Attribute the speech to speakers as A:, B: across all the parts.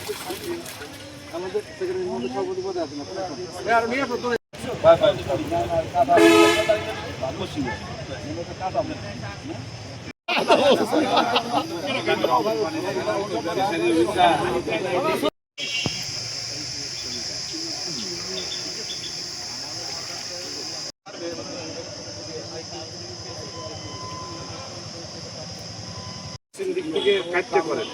A: আমাদের সেক্রেটারির মধ্যে সভাপতি পদে আছেন দিক থেকে কাটতে করেন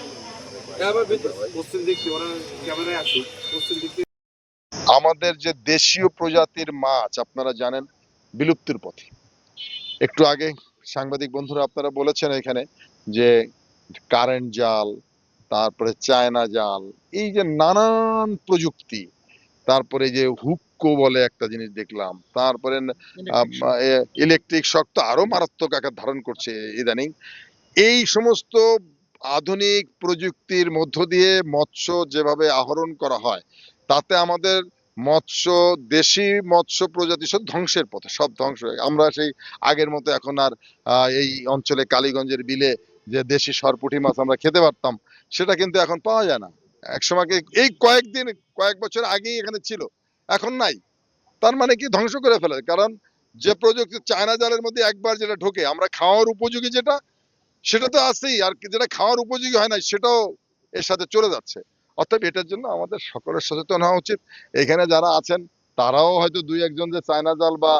A: পশ্চিম দিক থেকে ওরা ক্যামেরায় আসুক পশ্চিম দিক থেকে।
B: আমাদের যে দেশীয় প্রজাতির মাছ আপনারা জানেন বিলুপ্তির পথে। একটু আগে সাংবাদিক বন্ধুরা আপনারা বলেছেন এখানে যে কারেন্ট জাল, তারপরে চায়না জাল, এই যে নানান প্রযুক্তি, তারপরে যে হুক্কো বলে একটা জিনিস দেখলাম, তারপরে ইলেকট্রিক শক তো আরো মারাত্মক আকার ধারণ করছে ইদানিং। এই সমস্ত আধুনিক প্রযুক্তির মধ্য দিয়ে মৎস্য যেভাবে আহরণ করা হয়, তাতে আমাদের মৎস্য, দেশি মৎস্য প্রজাতি সব ধ্বংসের পথে, সব ধ্বংস হয়ে। আমরা সেই আগের মতো এখন আর এই অঞ্চলে কালীগঞ্জের বিলে যে দেশি সরপুঁটি মাছ আমরা খেতে পারতাম, সেটা কিন্তু এখন পাওয়া যায় না। একসময় এই কয়েক বছর আগেই এখানে ছিল, এখন নাই। তার মানে কি ধ্বংস করে ফেলে। কারণ যে প্রযুক্তি চায়না জালের মধ্যে একবার যেটা ঢোকে, আমরা খাওয়ার উপযোগী যেটা, সেটা তো আছেই, আর যেটা খাওয়ার উপযোগী হয় না সেটাও এর সাথে চলে যাচ্ছে। অর্থাৎ এটার জন্য আমাদের সকলের সচেতন হওয়া উচিত। এখানে যারা আছেন তারাও হয়তো দুই একজন যে চায়না জাল বা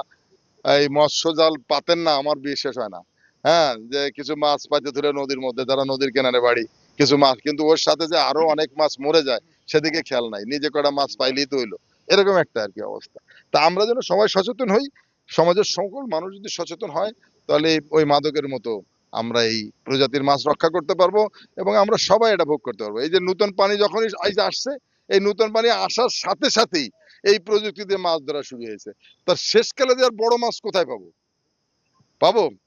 B: এই মৎস্য জাল পাতেন না, আমার বিশ্বাস হয় না। হ্যাঁ, যে কিছু মাছ পাইতে ধরে নদীর মধ্যে, যারা নদীর কিনারে বাড়ি, কিছু মাছ, কিন্তু ওর সাথে যে আরো অনেক মাছ মরে যায় সেদিকে খেয়াল নাই, নিজে কটা মাছ পাইলেই তো হইলো, এরকম একটা আর কি অবস্থা। তা আমরা যেন সবাই সচেতন হই, সমাজের সকল মানুষ যদি সচেতন হয়, তাহলে ওই মাদকের মতো আমরা এই প্রজাতির মাছ রক্ষা করতে পারবো এবং আমরা সবাই এটা ভোগ করতে পারবো। এই যে নতুন পানি যখনই আসছে, এই নতুন পানি আসার সাথে সাথেই এই প্রযুক্তি দিয়ে মাছ ধরা শুরু হয়েছে। তার শেষকালে যে আর বড় মাছ কোথায় পাবো?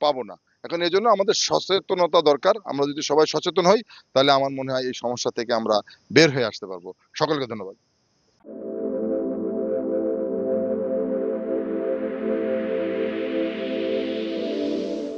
B: পাবো না। এখন এই জন্য আমাদের সচেতনতা দরকার। আমরা যদি সবাই সচেতন হই, তাহলে আমার মনে হয় এই সমস্যা থেকে আমরা বের হয়ে আসতে পারবো। সকলকে ধন্যবাদ।